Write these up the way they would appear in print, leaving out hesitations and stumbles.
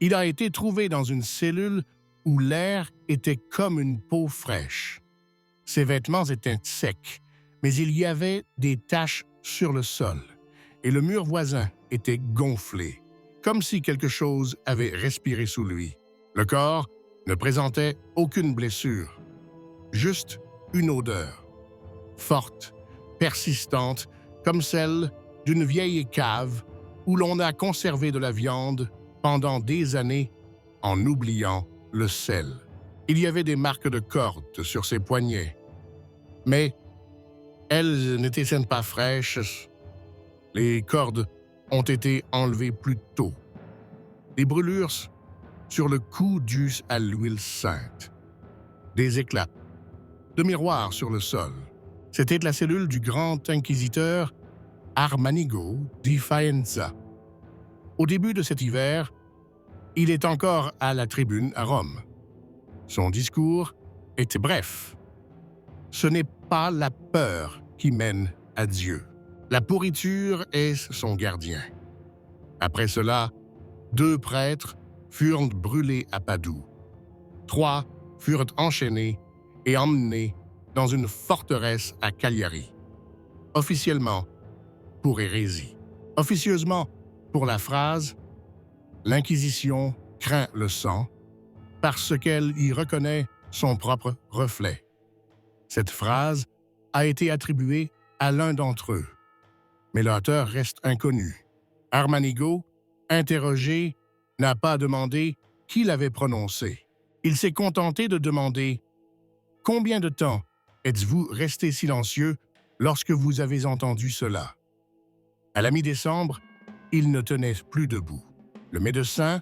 Il a été trouvé dans une cellule où l'air était comme une peau fraîche. Ses vêtements étaient secs, mais il y avait des taches sur le sol, et le mur voisin était gonflé, comme si quelque chose avait respiré sous lui. Le corps ne présentait aucune blessure, juste une odeur, forte, persistante, comme celle d'une vieille cave où l'on a conservé de la viande pendant des années en oubliant le sel. Il y avait des marques de cordes sur ses poignets, mais elles n'étaient pas fraîches. Les cordes ont été enlevées plus tôt. Des brûlures sur le cou dues à l'huile sainte. Des éclats de miroirs sur le sol. C'était la cellule du grand inquisiteur Armanigo di Faenza. Au début de cet hiver, il est encore à la tribune à Rome. Son discours est bref. Ce n'est pas la peur qui mène à Dieu. La pourriture est son gardien. Après cela, 2 prêtres furent brûlés à Padoue. 3 furent enchaînés et emmenés dans une forteresse à Cagliari. Officiellement, pour hérésie. Officieusement, pour la phrase « L'Inquisition craint le sang » parce qu'elle y reconnaît son propre reflet. Cette phrase a été attribuée à l'un d'entre eux, mais l'auteur reste inconnu. Armanigo, interrogé, n'a pas demandé qui l'avait prononcé. Il s'est contenté de demander « Combien de temps êtes-vous resté silencieux lorsque vous avez entendu cela ?» À la mi-décembre, il ne tenait plus debout. Le médecin,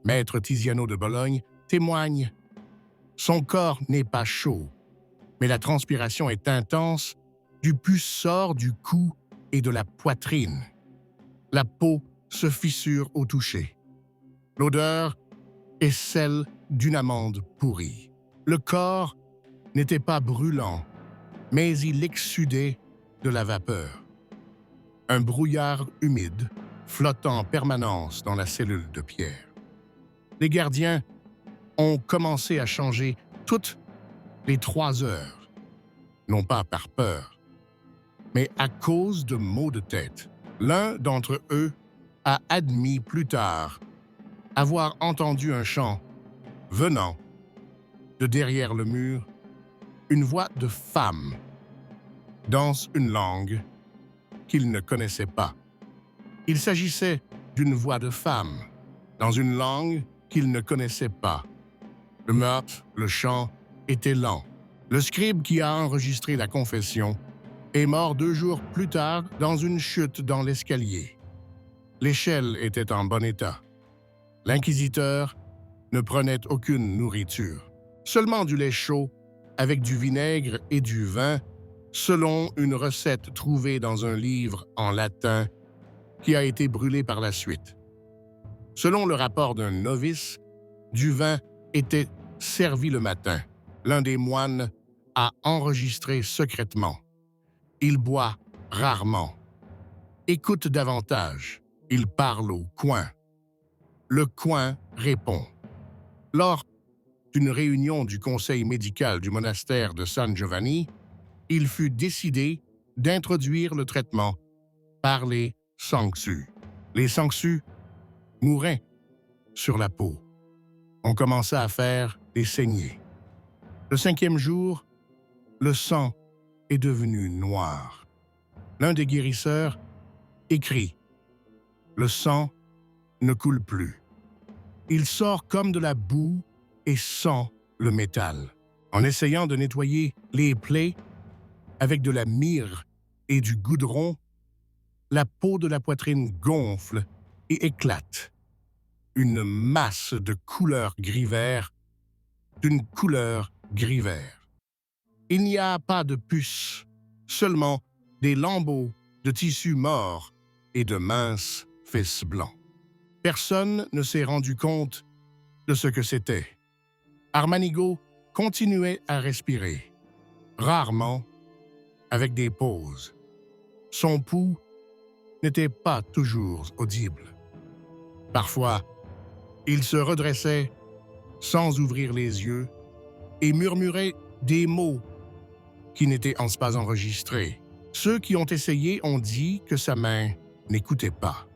maître Tiziano de Bologne, témoigne « Son corps n'est pas chaud, mais la transpiration est intense, du pus sort du cou et de la poitrine. La peau se fissure au toucher. L'odeur est celle d'une amande pourrie. Le corps n'était pas brûlant, mais il exsudait de la vapeur. Un brouillard humide flottant en permanence dans la cellule de pierre. Les gardiens ont commencé à changer toutes les 3 heures, non pas par peur, mais à cause de maux de tête. L'un d'entre eux a admis plus tard avoir entendu un chant venant de derrière le mur, une voix de femme dans une langue qu'il ne connaissait pas. Il s'agissait d'une voix de femme dans une langue qu'il ne connaissait pas. Le meurtre, le chant, était lent. Le scribe qui a enregistré la confession est mort 2 jours plus tard dans une chute dans l'escalier. L'échelle était en bon état. L'inquisiteur ne prenait aucune nourriture, seulement du lait chaud avec du vinaigre et du vin, selon une recette trouvée dans un livre en latin qui a été brûlé par la suite. Selon le rapport d'un novice, du vin était servi le matin. L'un des moines a enregistré secrètement. Il boit rarement. Écoute davantage. Il parle au coin. Le coin répond. Lors d'une réunion du conseil médical du monastère de San Giovanni, il fut décidé d'introduire le traitement par les sanctus. Les sanctus mouraient sur la peau. On commença à faire des saignées. Le 5e jour, le sang est devenu noir. L'un des guérisseurs écrit « Le sang ne coule plus. Il sort comme de la boue et sent le métal. » En essayant de nettoyer les plaies avec de la myrrhe et du goudron, la peau de la poitrine gonfle et éclate. Une masse de couleur gris-vert, d'une couleur gris-vert. Il n'y a pas de puce, seulement des lambeaux de tissu mort et de minces fesses blancs. Personne ne s'est rendu compte de ce que c'était. Armanigo continuait à respirer, rarement, avec des pauses. Son pouls n'était pas toujours audible. Parfois, Il se redressait sans ouvrir les yeux et murmurait des mots qui n'étaient pas enregistrés. Ceux qui ont essayé ont dit que sa main n'écoutait pas.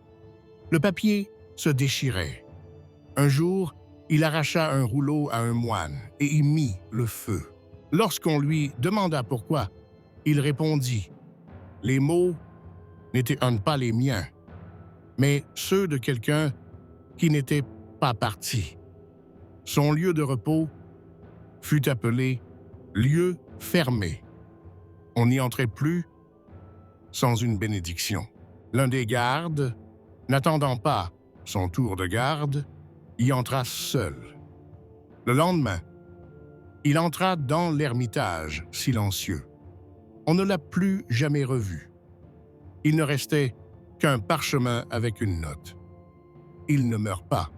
Le papier se déchirait. Un jour, il arracha un rouleau à un moine et y mit le feu. Lorsqu'on lui demanda pourquoi, il répondit « Les mots n'étaient pas les miens, mais ceux de quelqu'un qui n'était pas parti. » Son lieu de repos fut appelé « lieu fermé ». On n'y entrait plus sans une bénédiction. L'un des gardes, n'attendant pas son tour de garde, y entra seul. Le lendemain, il entra dans l'ermitage silencieux. On ne l'a plus jamais revu. Il ne restait qu'un parchemin avec une note. Il ne meurt pas.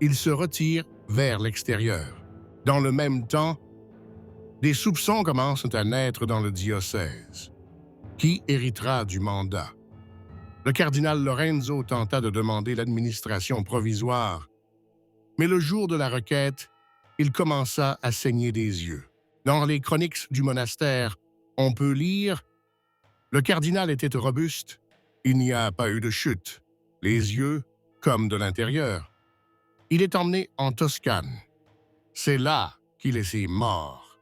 Il se retire vers l'extérieur. Dans le même temps, des soupçons commencent à naître dans le diocèse. Qui héritera du mandat? Le cardinal Lorenzo tenta de demander l'administration provisoire, mais le jour de la requête, il commença à saigner des yeux. Dans les chroniques du monastère, on peut lire « Le cardinal était robuste, il n'y a pas eu de chute, les yeux comme de l'intérieur. Il est emmené en Toscane. C'est là qu'il est mort.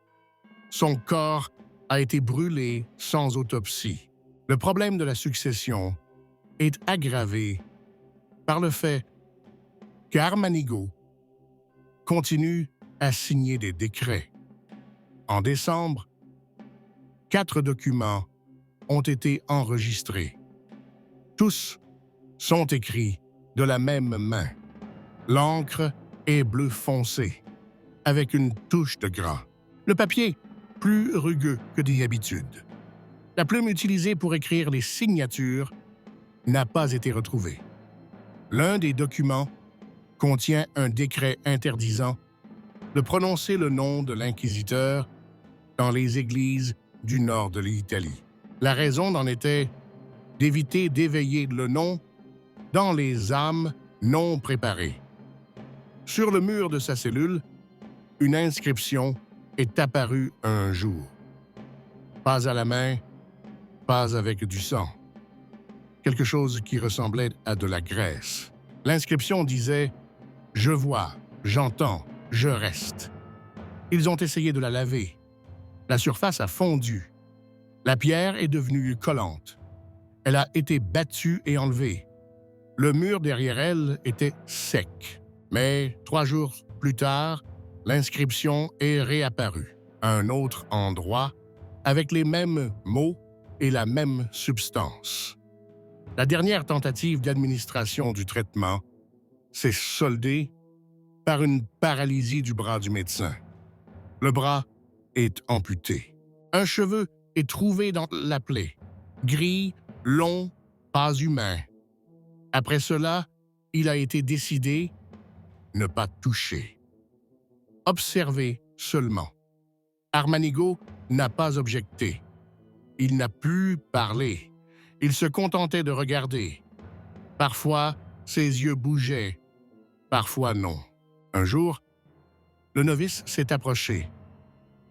Son corps a été brûlé sans autopsie. Le problème de la succession est aggravé par le fait qu'Armanigo continue à signer des décrets. En décembre, 4 documents ont été enregistrés. Tous sont écrits de la même main. L'encre est bleu foncé, avec une touche de gras. Le papier, plus rugueux que d'habitude. La plume utilisée pour écrire les signatures n'a pas été retrouvée. L'un des documents contient un décret interdisant de prononcer le nom de l'inquisiteur dans les églises du nord de l'Italie. La raison en était d'éviter d'éveiller le nom dans les âmes non préparées. Sur le mur de sa cellule, une inscription est apparue un jour. Pas à la main, pas avec du sang. Quelque chose qui ressemblait à de la graisse. L'inscription disait « Je vois, j'entends, je reste ». Ils ont essayé de la laver. La surface a fondu. La pierre est devenue collante. Elle a été battue et enlevée. Le mur derrière elle était sec. Mais 3 jours plus tard, l'inscription est réapparue à un autre endroit avec les mêmes mots et la même substance. La dernière tentative d'administration du traitement s'est soldée par une paralysie du bras du médecin. Le bras est amputé. Un cheveu est trouvé dans la plaie. Gris, long, pas humain. Après cela, il a été décidé ne pas toucher. Observer seulement. Armanigo n'a pas objecté. Il n'a pu parler. Il se contentait de regarder. Parfois, ses yeux bougeaient, parfois non. Un jour, le novice s'est approché.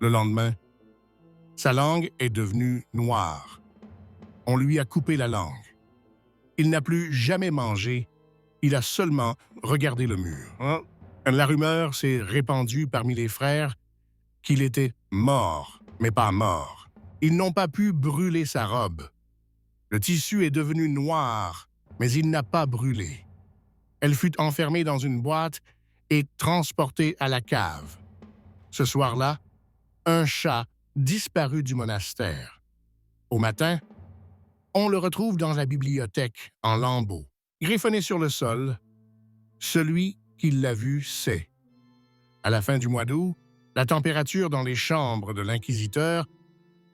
Le lendemain, sa langue est devenue noire. On lui a coupé la langue. Il n'a plus jamais mangé, il a seulement regardé le mur. La rumeur s'est répandue parmi les frères qu'il était mort, mais pas mort. Ils n'ont pas pu brûler sa robe. Le tissu est devenu noir, mais il n'a pas brûlé. Elle fut enfermée dans une boîte et transportée à la cave. Ce soir-là, un chat disparut du monastère. Au matin, on le retrouve dans la bibliothèque en lambeaux, griffonné sur le sol. Celui qui l'a vu sait. À la fin du mois d'août, la température dans les chambres de l'inquisiteur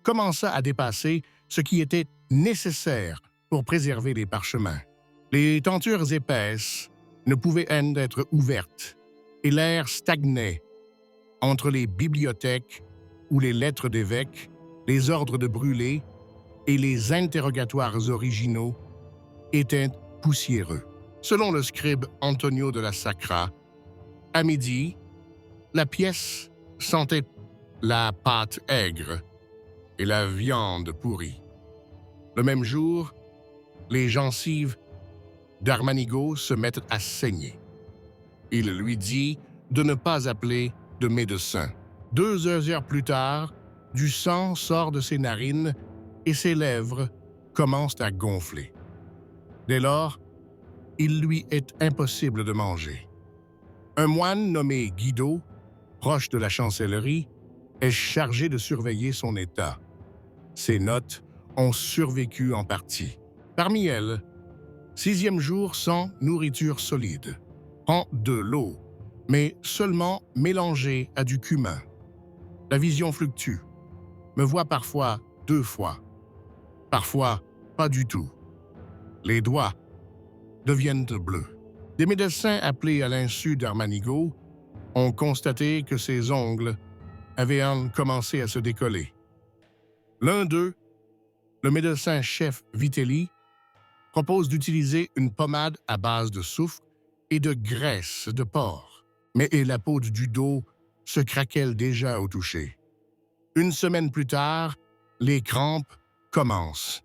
commença à dépasser ce qui était nécessaire pour préserver les parchemins. Les tentures épaisses ne pouvaient être ouvertes et l'air stagnait entre les bibliothèques où les lettres d'évêques, les ordres de brûler et les interrogatoires originaux étaient poussiéreux. Selon le scribe Antonio de la Sacra, à midi, la pièce sentait la pâte aigre et la viande pourrie. Le même jour, les gencives d'Armanigo se mettent à saigner. Il lui dit de ne pas appeler de médecin. 2 heures plus tard, du sang sort de ses narines et ses lèvres commencent à gonfler. Dès lors, il lui est impossible de manger. Un moine nommé Guido, proche de la chancellerie, est chargé de surveiller son état. Ses notes ont survécu en partie. Parmi elles, 6e jour sans nourriture solide. Prend de l'eau, mais seulement mélangée à du cumin. La vision fluctue. Me voit parfois 2 fois. Parfois, pas du tout. Les doigts deviennent bleus. Des médecins appelés à l'insu d'Armanigo ont constaté que ses ongles avaient commencé à se décoller. L'un d'eux, le médecin-chef Vitelli, propose d'utiliser une pommade à base de soufre et de graisse de porc, mais la peau du dos se craquelle déjà au toucher. 1 semaine plus tard, les crampes commencent.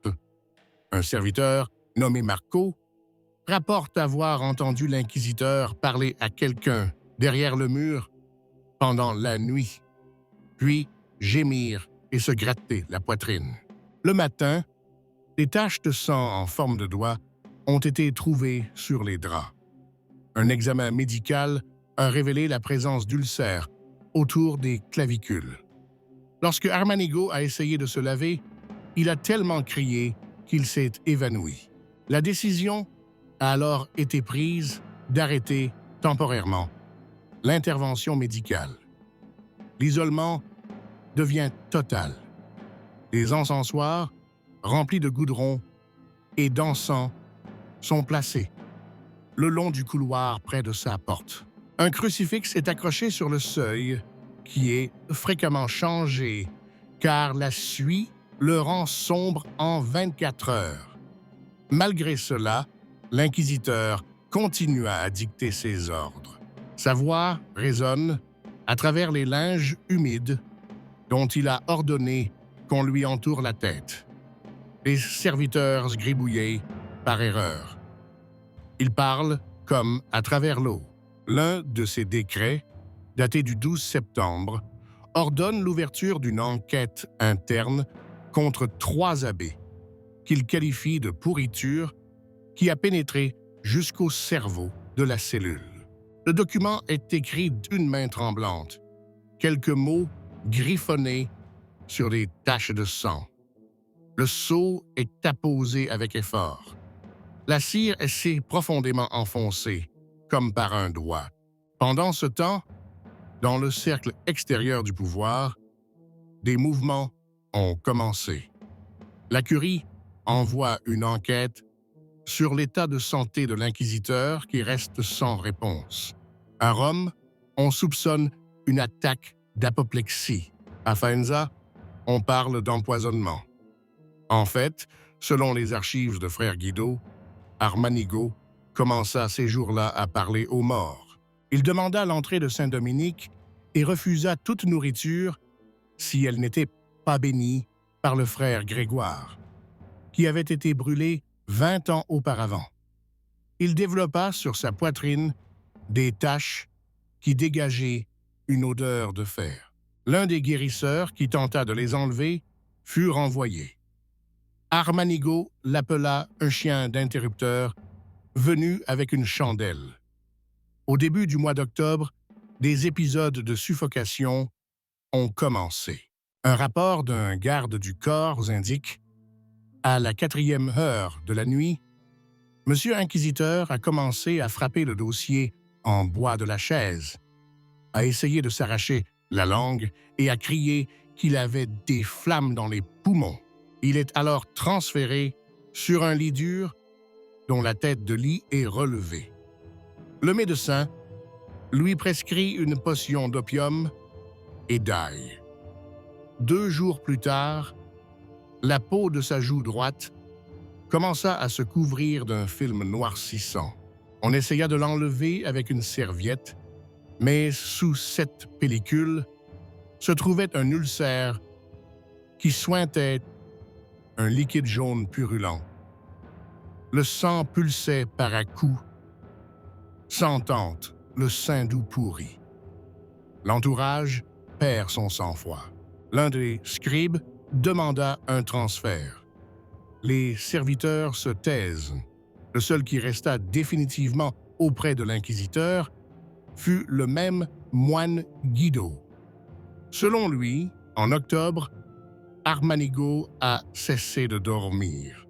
Un serviteur, nommé Marco, rapporte avoir entendu l'inquisiteur parler à quelqu'un derrière le mur pendant la nuit, puis gémir et se gratter la poitrine. Le matin, des taches de sang en forme de doigts ont été trouvées sur les draps. Un examen médical a révélé la présence d'ulcères autour des clavicules. Lorsque Armanigo a essayé de se laver, il a tellement crié qu'il s'est évanoui. La décision a alors été prise d'arrêter temporairement l'intervention médicale. L'isolement devient total. Des encensoirs remplis de goudron et d'encens sont placés le long du couloir près de sa porte. Un crucifix est accroché sur le seuil qui est fréquemment changé car la suie le rend sombre en 24 heures. Malgré cela, l'inquisiteur continua à dicter ses ordres. Sa voix résonne à travers les linges humides dont il a ordonné qu'on lui entoure la tête. Les serviteurs gribouillés par erreur. Il parle comme à travers l'eau. L'un de ses décrets, daté du 12 septembre, ordonne l'ouverture d'une enquête interne contre 3 abbés, qu'il qualifie de pourriture, qui a pénétré jusqu'au cerveau de la cellule. Le document est écrit d'une main tremblante, quelques mots griffonnés sur des taches de sang. Le sceau est apposé avec effort. La cire s'est profondément enfoncée, comme par un doigt. Pendant ce temps, dans le cercle extérieur du pouvoir, des mouvements ont commencé. La Curie envoie une enquête sur l'état de santé de l'inquisiteur qui reste sans réponse. À Rome, on soupçonne une attaque d'apoplexie. À Faenza, on parle d'empoisonnement. En fait, selon les archives de frère Guido, Armanigo commença ces jours-là à parler aux morts. Il demanda l'entrée de Saint-Dominique et refusa toute nourriture si elle n'était pas bénie par le frère Grégoire, qui avait été brûlé 20 ans auparavant. Il développa sur sa poitrine des taches qui dégageaient une odeur de fer. L'un des guérisseurs qui tenta de les enlever fut renvoyé. Armanigo l'appela un chien d'interrupteur venu avec une chandelle. Au début du mois d'octobre, des épisodes de suffocation ont commencé. Un rapport d'un garde du corps indique à la 4e heure de la nuit, Monsieur Inquisiteur a commencé à frapper le dossier en bois de la chaise, a essayé de s'arracher la langue et a crié qu'il avait des flammes dans les poumons. Il est alors transféré sur un lit dur dont la tête de lit est relevée. Le médecin lui prescrit une potion d'opium et d'ail. 2 jours plus tard, la peau de sa joue droite commença à se couvrir d'un film noircissant. On essaya de l'enlever avec une serviette, mais sous cette pellicule se trouvait un ulcère qui suintait un liquide jaune purulent. Le sang pulsait par à-coups, sentant le sein doux pourri. L'entourage perd son sang-froid. L'un des scribes demanda un transfert. Les serviteurs se taisent. Le seul qui resta définitivement auprès de l'inquisiteur fut le même moine Guido. Selon lui, en octobre, Armanigo a cessé de dormir.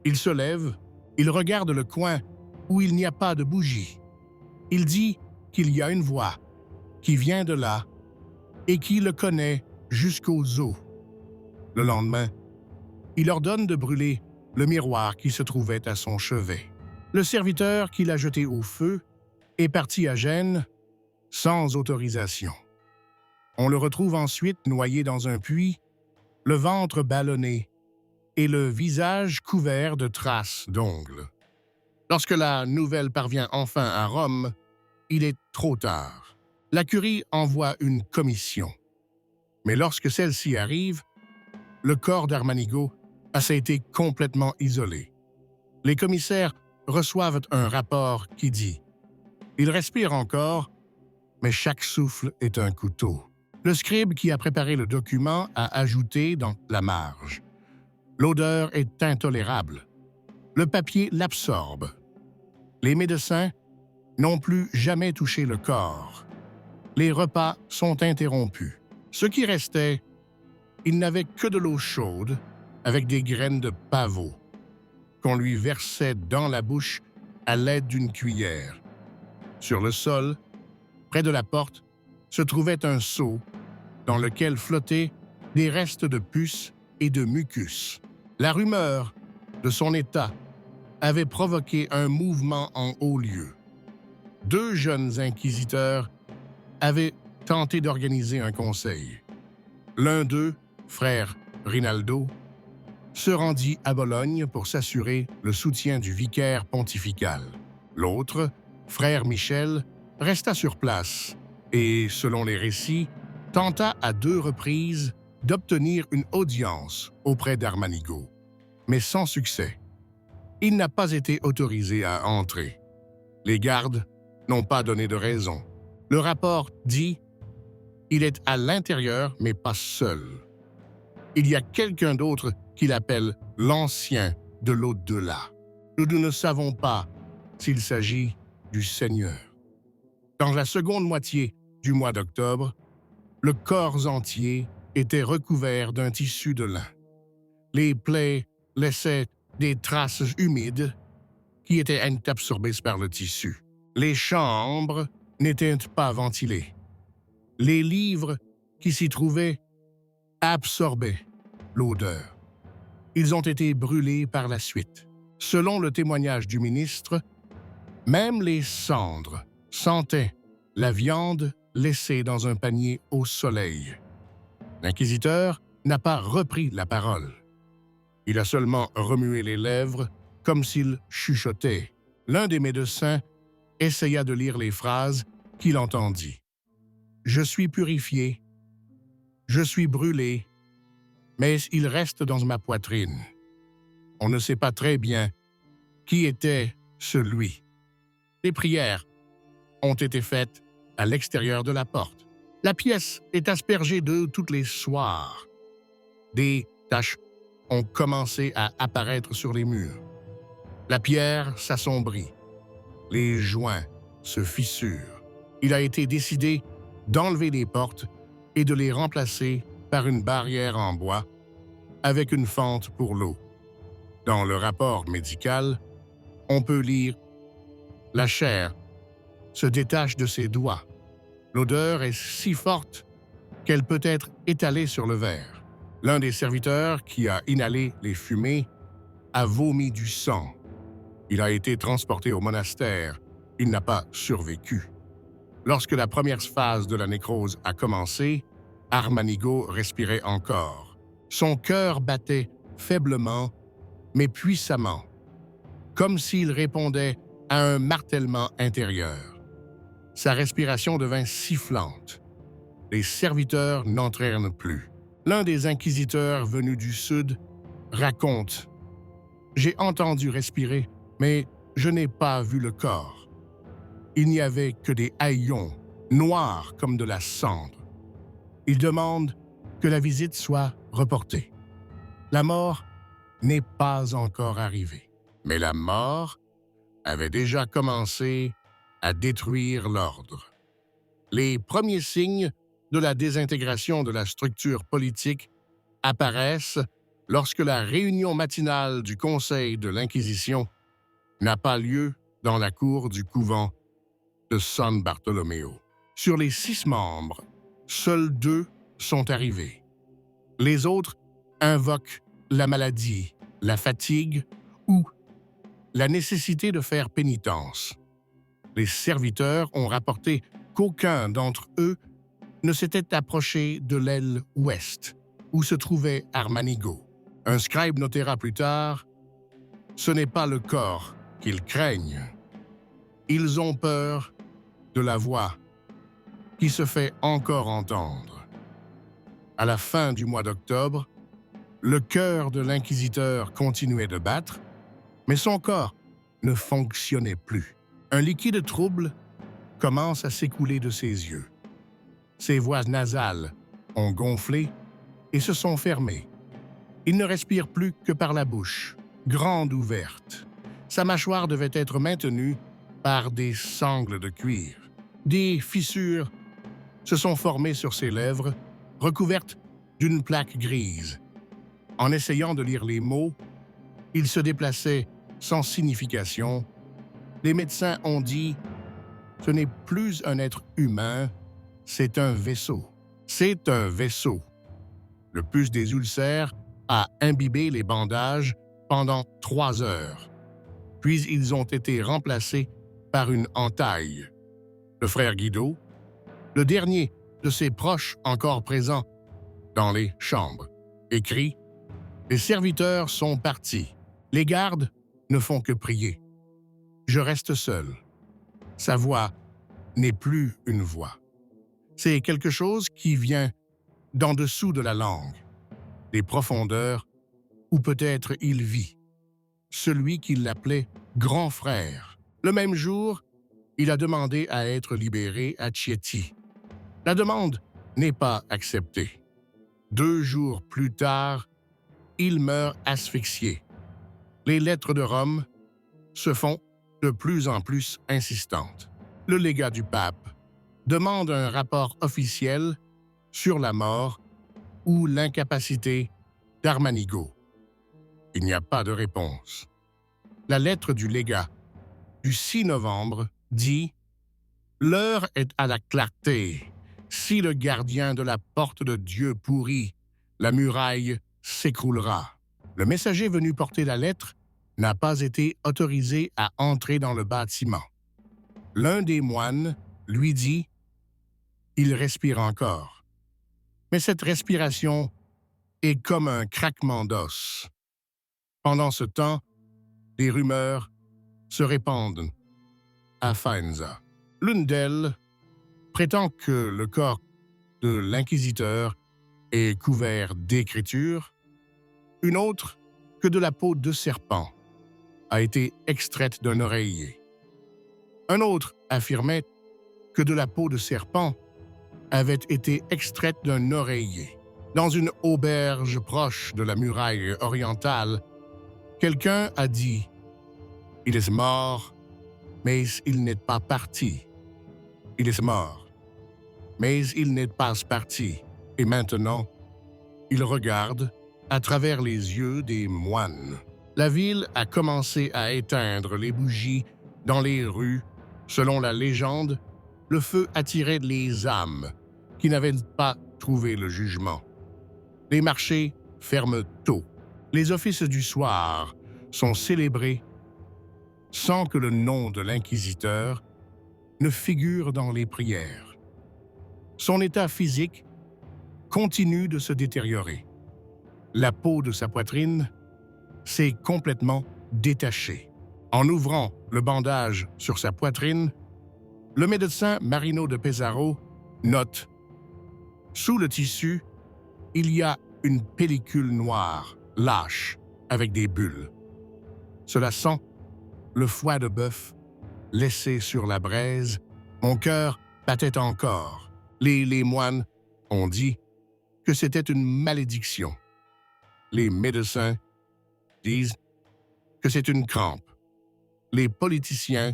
Il se lève, il regarde le coin où il n'y a pas de bougie. Il dit qu'il y a une voix qui vient de là et qui le connaît jusqu'aux os. Le lendemain, il ordonne de brûler le miroir qui se trouvait à son chevet. Le serviteur qui l'a jeté au feu est parti à Gênes sans autorisation. On le retrouve ensuite noyé dans un puits, le ventre ballonné et le visage couvert de traces d'ongles. Lorsque la nouvelle parvient enfin à Rome, il est trop tard. La curie envoie une commission. Mais lorsque celle-ci arrive, le corps d'Armanigo a été complètement isolé. Les commissaires reçoivent un rapport qui dit « Il respire encore, mais chaque souffle est un couteau ». Le scribe qui a préparé le document a ajouté dans la marge « L'odeur est intolérable. Le papier l'absorbe. Les médecins n'ont plus jamais touché le corps. Les repas sont interrompus. Ce qui restait, il n'avait que de l'eau chaude avec des graines de pavot qu'on lui versait dans la bouche à l'aide d'une cuillère. Sur le sol, près de la porte, se trouvait un seau dans lequel flottaient des restes de puces et de mucus. La rumeur de son état avait provoqué un mouvement en haut lieu. 2 jeunes inquisiteurs avaient tenté d'organiser un conseil. L'un d'eux, frère Rinaldo, se rendit à Bologne pour s'assurer le soutien du vicaire pontifical. L'autre, frère Michel, resta sur place et, selon les récits, tenta à 2 reprises d'obtenir une audience auprès d'Armanigo, mais sans succès. Il n'a pas été autorisé à entrer. Les gardes n'ont pas donné de raison. Le rapport dit « Il est à l'intérieur, mais pas seul. Il y a quelqu'un d'autre qu'il appelle l'ancien de l'au-delà. Nous ne savons pas s'il s'agit du Seigneur. » Dans la seconde moitié du mois d'octobre, le corps entier était recouvert d'un tissu de lin. Les plaies laissaient des traces humides qui étaient absorbées par le tissu. Les chambres n'étaient pas ventilées. Les livres qui s'y trouvaient absorbaient l'odeur. Ils ont été brûlés par la suite. Selon le témoignage du ministre, même les cendres sentaient la viande laissée dans un panier au soleil. L'inquisiteur n'a pas repris la parole. Il a seulement remué les lèvres comme s'il chuchotait. L'un des médecins essaya de lire les phrases qu'il entendit. « Je suis purifié, je suis brûlé, mais il reste dans ma poitrine. On ne sait pas très bien qui était celui. Les prières ont été faites à l'extérieur de la porte. La pièce est aspergée d'eau tous les soirs. Des taches ont commencé à apparaître sur les murs. La pierre s'assombrit. Les joints se fissurent. Il a été décidé d'enlever les portes et de les remplacer par une barrière en bois avec une fente pour l'eau. Dans le rapport médical, on peut lire « La chair se détache de ses doigts. L'odeur est si forte qu'elle peut être étalée sur le verre. L'un des serviteurs qui a inhalé les fumées a vomi du sang. Il a été transporté au monastère. Il n'a pas survécu. Lorsque la première phase de la nécrose a commencé, Armanigo respirait encore. Son cœur battait faiblement, mais puissamment, comme s'il répondait à un martèlement intérieur. Sa respiration devint sifflante. Les serviteurs n'entrèrent plus. L'un des inquisiteurs venus du sud raconte « J'ai entendu respirer, mais je n'ai pas vu le corps. Il n'y avait que des haillons, noirs comme de la cendre. Il demande que la visite soit reportée. La mort n'est pas encore arrivée, mais la mort avait déjà commencé à détruire l'ordre. Les premiers signes de la désintégration de la structure politique apparaissent lorsque la réunion matinale du Conseil de l'Inquisition n'a pas lieu dans la cour du couvent de San Bartolomeo. Sur les 6 membres, seuls 2 sont arrivés. Les autres invoquent la maladie, la fatigue ou la nécessité de faire pénitence. Les serviteurs ont rapporté qu'aucun d'entre eux ne s'était approché de l'aile ouest, où se trouvait Armanigo. Un scribe notera plus tard « Ce n'est pas le corps qu'ils craignent. Ils ont peur de la voix qui se fait encore entendre. » À la fin du mois d'octobre, le cœur de l'inquisiteur continuait de battre, mais son corps ne fonctionnait plus. Un liquide trouble commence à s'écouler de ses yeux. Ses voies nasales ont gonflé et se sont fermées. Il ne respire plus que par la bouche, grande ouverte. Sa mâchoire devait être maintenue par des sangles de cuir. Des fissures se sont formées sur ses lèvres, recouvertes d'une plaque grise. En essayant de lire les mots, il se déplaçait sans signification. Les médecins ont dit « Ce n'est plus un être humain, c'est un vaisseau. C'est un vaisseau. » Le pus des ulcères a imbibé les bandages pendant 3 heures. Puis ils ont été remplacés par une entaille. Le frère Guido, le dernier de ses proches encore présents dans les chambres, écrit « Les serviteurs sont partis. Les gardes ne font que prier. Je reste seul. » Sa voix n'est plus une voix. C'est quelque chose qui vient d'en dessous de la langue, des profondeurs où peut-être il vit. Celui qui l'appelait grand frère. Le même jour, il a demandé à être libéré à Chieti. La demande n'est pas acceptée. 2 jours plus tard, il meurt asphyxié. Les lettres de Rome se font de plus en plus insistantes. Le légat du pape demande un rapport officiel sur la mort ou l'incapacité d'Armanigo. Il n'y a pas de réponse. La lettre du légat du 6 novembre dit « L'heure est à la clarté. Si le gardien de la porte de Dieu pourrit, la muraille s'écroulera. » Le messager venu porter la lettre n'a pas été autorisé à entrer dans le bâtiment. L'un des moines lui dit « Il respire encore. » Mais cette respiration est comme un craquement d'os. Pendant ce temps, des rumeurs se répandent à Faenza. L'une d'elles prétend que le corps de l'inquisiteur est couvert d'écritures, une autre que de la peau de serpent a été extraite d'un oreiller. Un autre affirmait que de la peau de serpent avait été extraite d'un oreiller. Dans une auberge proche de la muraille orientale, quelqu'un a dit « Il est mort, mais il n'est pas parti. Il est mort, mais il n'est pas parti. Et maintenant, il regarde à travers les yeux des moines. » La ville a commencé à éteindre les bougies dans les rues. Selon la légende, le feu attirait les âmes qui n'avaient pas trouvé le jugement. Les marchés ferment tôt. Les offices du soir sont célébrés sans que le nom de l'inquisiteur ne figure dans les prières. Son état physique continue de se détériorer. La peau de sa poitrine s'est complètement détachée. En ouvrant le bandage sur sa poitrine, le médecin Marino de Pesaro note « Sous le tissu, il y a une pellicule noire, lâche, avec des bulles. Cela sent le foie de bœuf laissé sur la braise. Mon cœur battait encore. Les moines ont dit que c'était une malédiction. Les médecins disent que c'est une crampe. Les politiciens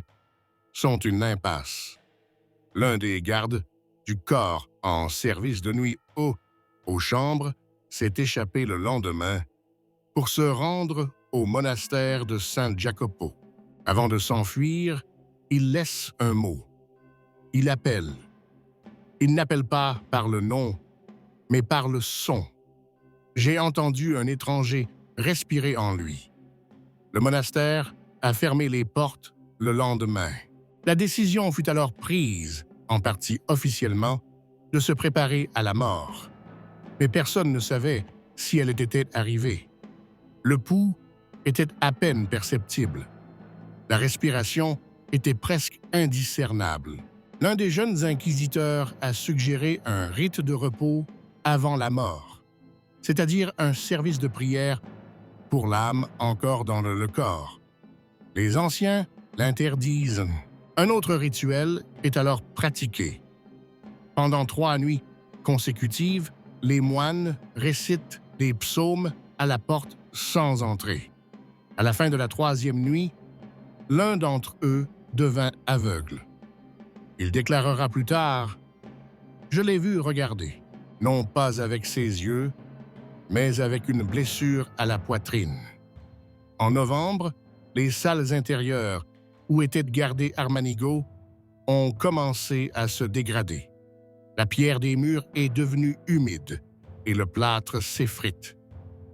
sont une impasse. L'un des gardes du corps en service de nuit aux chambres s'est échappé le lendemain pour se rendre au monastère de San Jacopo. Avant de s'enfuir, il laisse un mot. Il appelle. Il n'appelle pas par le nom, mais par le son. J'ai entendu un étranger respirer en lui. Le monastère a fermé les portes le lendemain. La décision fut alors prise, en partie officiellement, de se préparer à la mort. Mais personne ne savait si elle était arrivée. Le pouls était à peine perceptible. La respiration était presque indiscernable. L'un des jeunes inquisiteurs a suggéré un rite de repos avant la mort, c'est-à-dire un service de prière pour l'âme encore dans le corps. Les anciens l'interdisent. Un autre rituel est alors pratiqué. Pendant 3 nuits consécutives, les moines récitent des psaumes à la porte sans entrée. À la fin de la 3e nuit, l'un d'entre eux devint aveugle. Il déclarera plus tard « Je l'ai vu regarder, non pas avec ses yeux, mais avec une blessure à la poitrine. » En novembre, les salles intérieures où était gardé Armanigo ont commencé à se dégrader. La pierre des murs est devenue humide et le plâtre s'effrite.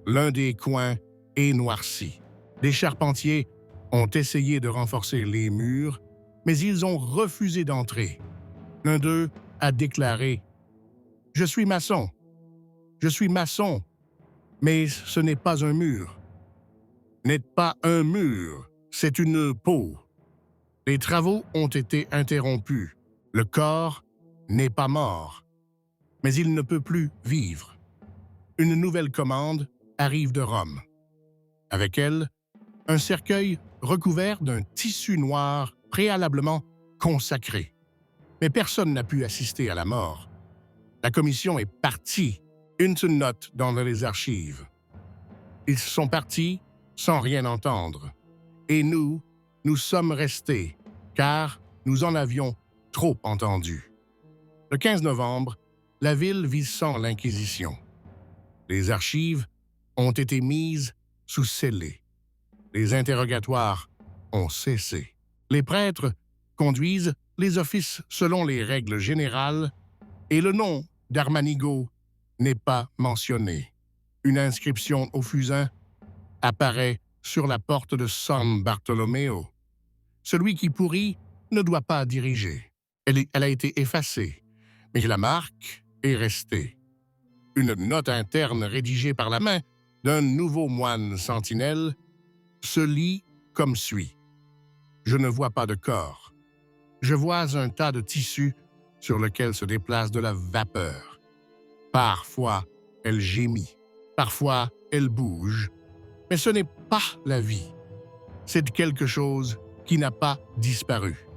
L'un des coins est noirci. Des charpentiers ont essayé de renforcer les murs, mais ils ont refusé d'entrer. L'un d'eux a déclaré « Je suis maçon. Je suis maçon, mais ce n'est pas un mur. N'est pas un mur, c'est une peau. » Les travaux ont été interrompus. Le corps n'est pas mort, mais il ne peut plus vivre. Une nouvelle commande arrive de Rome. Avec elle, un cercueil recouvert d'un tissu noir préalablement consacré. Mais personne n'a pu assister à la mort. La commission est partie, une note dans les archives. Ils sont partis sans rien entendre. Et nous sommes restés, car nous en avions trop entendu. Le 15 novembre, la ville vit sans l'Inquisition. Les archives ont été mises sous scellé. Les interrogatoires ont cessé. Les prêtres conduisent les offices selon les règles générales et le nom d'Armanigo n'est pas mentionné. Une inscription au fusain apparaît sur la porte de San Bartolomeo. Celui qui pourrit ne doit pas diriger. Elle a été effacée, mais la marque est restée. Une note interne rédigée par la main d'un nouveau moine sentinelle se lit comme suit. « Je ne vois pas de corps. Je vois un tas de tissu sur lequel se déplace de la vapeur. Parfois, elle gémit. Parfois, elle bouge. Mais ce n'est pas la vie. C'est quelque chose qui n'a pas disparu. »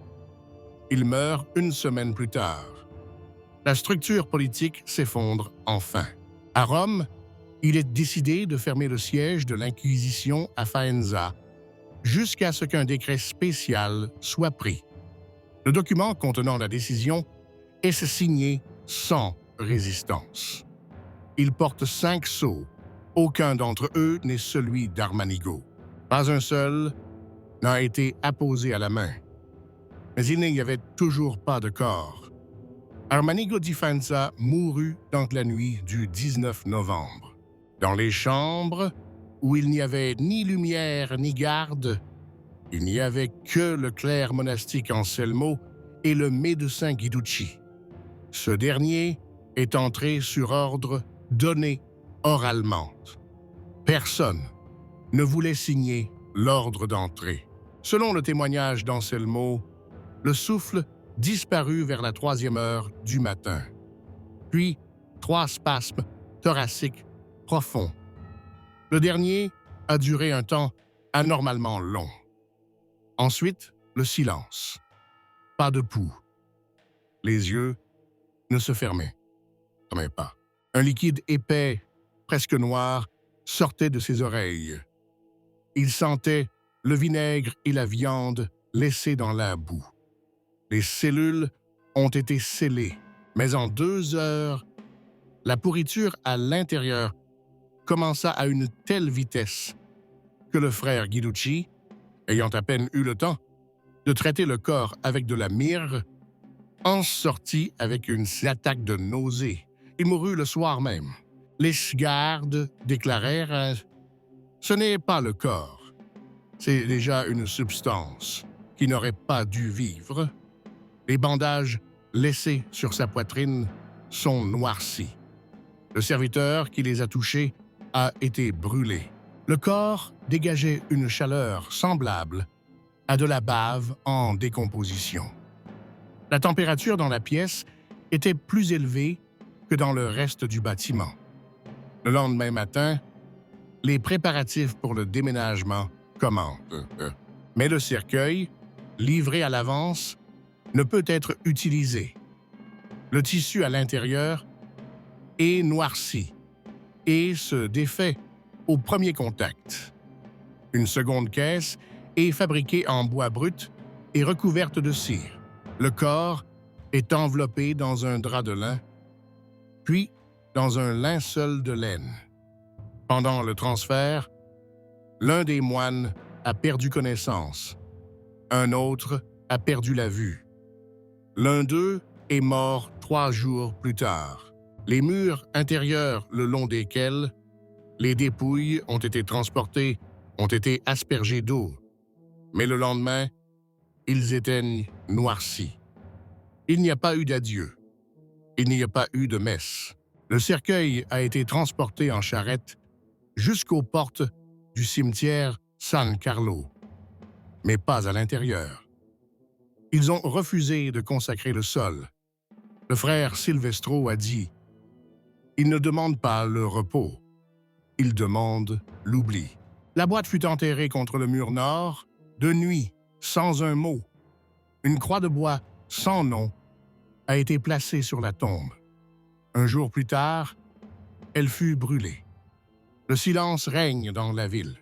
Il meurt 1 semaine plus tard. La structure politique s'effondre enfin. À Rome, il est décidé de fermer le siège de l'Inquisition à Faenza jusqu'à ce qu'un décret spécial soit pris. Le document contenant la décision est signé sans résistance. Il porte 5 sceaux. Aucun d'entre eux n'est celui d'Armanigo. Pas un seul n'a été apposé à la main. Mais il n'y avait toujours pas de corps. Armanigo di Faenza mourut dans la nuit du 19 novembre. Dans les chambres, où il n'y avait ni lumière ni garde, il n'y avait que le clerc monastique Anselmo et le médecin Guiducci. Ce dernier est entré sur ordre donné oralement. Personne ne voulait signer l'ordre d'entrée. Selon le témoignage d'Anselmo, le souffle disparut vers la 3e heure du matin. Puis, 3 spasmes thoraciques profonds. Le dernier a duré un temps anormalement long. Ensuite, le silence. Pas de pouls. Les yeux ne se fermaient pas. Un liquide épais, presque noir, sortait de ses oreilles. Il sentait le vinaigre et la viande laissés dans la boue. Les cellules ont été scellées, mais en 2 heures, la pourriture à l'intérieur commença à une telle vitesse que le frère Guiducci, ayant à peine eu le temps de traiter le corps avec de la myrrhe, en sortit avec une attaque de nausée. Il mourut le soir même. Les gardes déclarèrent « Ce n'est pas le corps. C'est déjà une substance qui n'aurait pas dû vivre. Les bandages laissés sur sa poitrine sont noircis. Le serviteur qui les a touchés a été brûlé. Le corps dégageait une chaleur semblable à de la bave en décomposition. La température dans la pièce était plus élevée que dans le reste du bâtiment. Le lendemain matin, les préparatifs pour le déménagement commencent. Mais le cercueil, livré à l'avance, ne peut être utilisé. Le tissu à l'intérieur est noirci et se défait au premier contact. Une seconde caisse est fabriquée en bois brut et recouverte de cire. Le corps est enveloppé dans un drap de lin, puis dans un linceul de laine. Pendant le transfert, l'un des moines a perdu connaissance, un autre a perdu la vue. L'un d'eux est mort 3 jours plus tard. Les murs intérieurs le long desquels les dépouilles ont été transportées ont été aspergés d'eau, mais le lendemain, ils étaient noircis. Il n'y a pas eu d'adieu. Il n'y a pas eu de messe. Le cercueil a été transporté en charrette jusqu'aux portes du cimetière San Carlo, mais pas à l'intérieur. Ils ont refusé de consacrer le sol. Le frère Silvestro a dit « Il ne demande pas le repos, il demande l'oubli. » La boîte fut enterrée contre le mur nord, de nuit, sans un mot. Une croix de bois sans nom a été placée sur la tombe. Un jour plus tard, elle fut brûlée. Le silence règne dans la ville.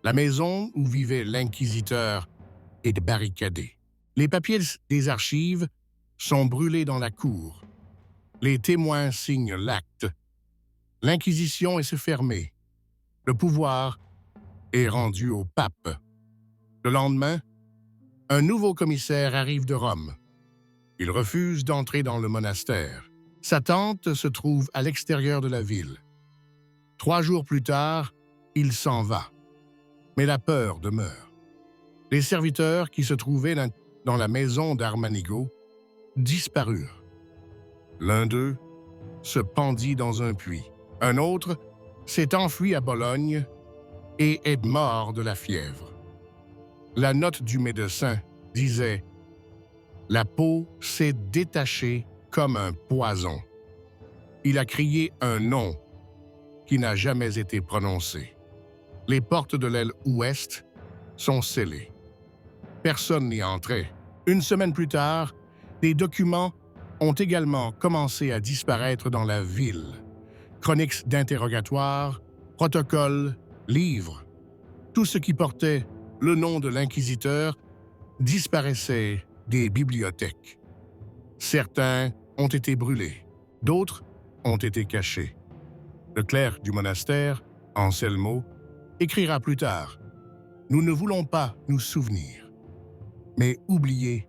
La maison où vivait l'inquisiteur est barricadée. Les papiers des archives sont brûlés dans la cour. Les témoins signent l'acte. L'inquisition est fermée. Le pouvoir est rendu au pape. Le lendemain, un nouveau commissaire arrive de Rome. Il refuse d'entrer dans le monastère. Sa tente se trouve à l'extérieur de la ville. 3 jours plus tard, il s'en va. Mais la peur demeure. Les serviteurs qui se trouvaient dans la maison d'Armanigo disparurent. L'un d'eux se pendit dans un puits. Un autre s'est enfui à Bologne et est mort de la fièvre. La note du médecin disait « La peau s'est détachée comme un poison. » Il a crié un nom qui n'a jamais été prononcé. Les portes de l'aile ouest sont scellées. Personne n'y entrait. Une semaine plus tard, des documents ont également commencé à disparaître dans la ville. Chroniques d'interrogatoire, protocoles, livres. Tout ce qui portait le nom de l'inquisiteur disparaissait des bibliothèques. Certains ont été brûlés, d'autres ont été cachés. Le clerc du monastère, Anselmo, écrira plus tard « Nous ne voulons pas nous souvenir, mais oublier,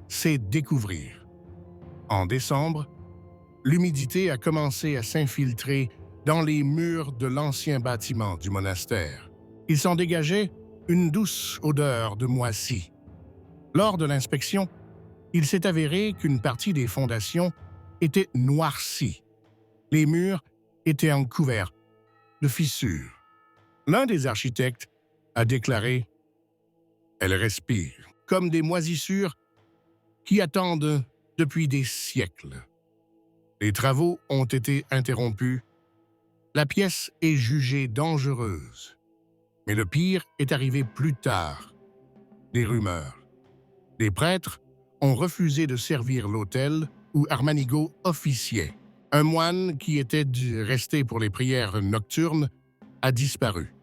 c'est découvrir. » En décembre, l'humidité a commencé à s'infiltrer dans les murs de l'ancien bâtiment du monastère. Il s'en dégageait une douce odeur de moisi. Lors de l'inspection, il s'est avéré qu'une partie des fondations était noircie. Les murs étaient couverts de fissures. L'un des architectes a déclaré Elles respirent, comme des moisissures qui attendent depuis des siècles. Les travaux ont été interrompus. La pièce est jugée dangereuse. Mais le pire est arrivé plus tard. Des rumeurs. Des prêtres ont refusé de servir l'autel où Armanigo officiait. Un moine qui était resté pour les prières nocturnes a disparu.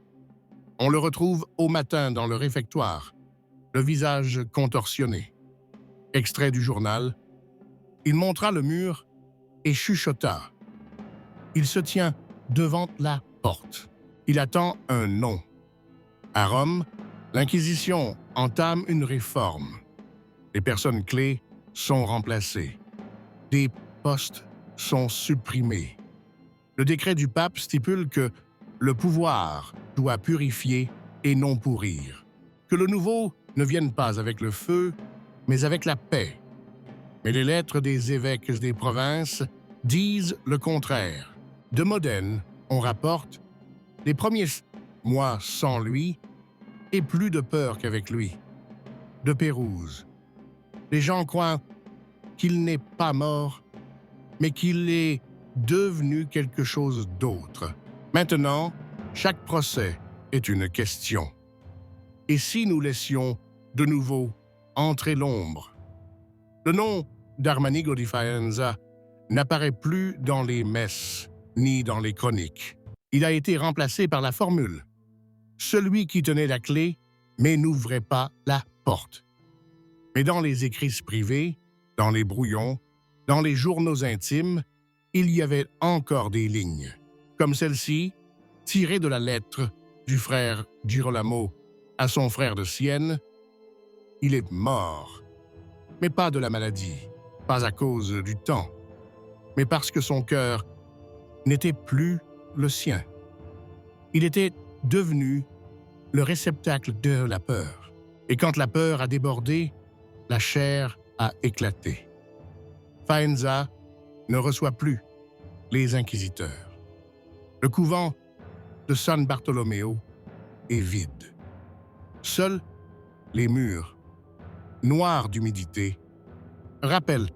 On le retrouve au matin dans le réfectoire, le visage contorsionné. Extrait du journal. Il montra le mur et chuchota. Il se tient devant la porte. Il attend un nom. À Rome, l'Inquisition entame une réforme. Les personnes clés sont remplacées. Des postes sont supprimés. Le décret du pape stipule que le pouvoir doit purifier et non pourrir. Que le nouveau ne vienne pas avec le feu, mais avec la paix. Mais les lettres des évêques des provinces disent le contraire. De Modène, on rapporte « Les premiers mois sans lui, et plus de peur qu'avec lui. » De Pérouse. Les gens croient qu'il n'est pas mort, mais qu'il est devenu quelque chose d'autre. Maintenant, chaque procès est une question. Et si nous laissions de nouveau entrer l'ombre? Le nom d'Armanigo di Faenza n'apparaît plus dans les messes ni dans les chroniques. Il a été remplacé par la formule « Celui qui tenait la clé, mais n'ouvrait pas la porte ». Mais dans les écrits privés, dans les brouillons, dans les journaux intimes, il y avait encore des lignes, comme celle-ci, tirée de la lettre du frère Girolamo à son frère de Sienne. Il est mort, mais pas de la maladie, pas à cause du temps, mais parce que son cœur n'était plus le sien. Il était devenu le réceptacle de la peur. Et quand la peur a débordé, la chair a éclaté. Faenza ne reçoit plus les inquisiteurs. Le couvent de San Bartolomeo est vide. Seuls les murs, noirs d'humidité, rappellent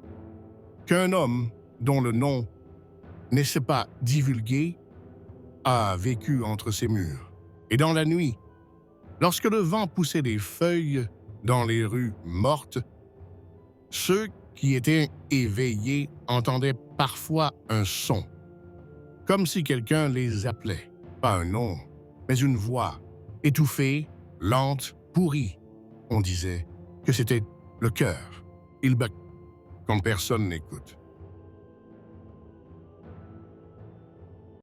qu'un homme dont le nom ne s'est pas divulgué a vécu entre ces murs. Et dans la nuit, lorsque le vent poussait des feuilles dans les rues mortes, ceux qui étaient éveillés entendaient parfois un son, comme si quelqu'un les appelait. Pas un nom, mais une voix, étouffée, lente, pourrie. On disait que c'était le cœur. Il bat quand personne n'écoute.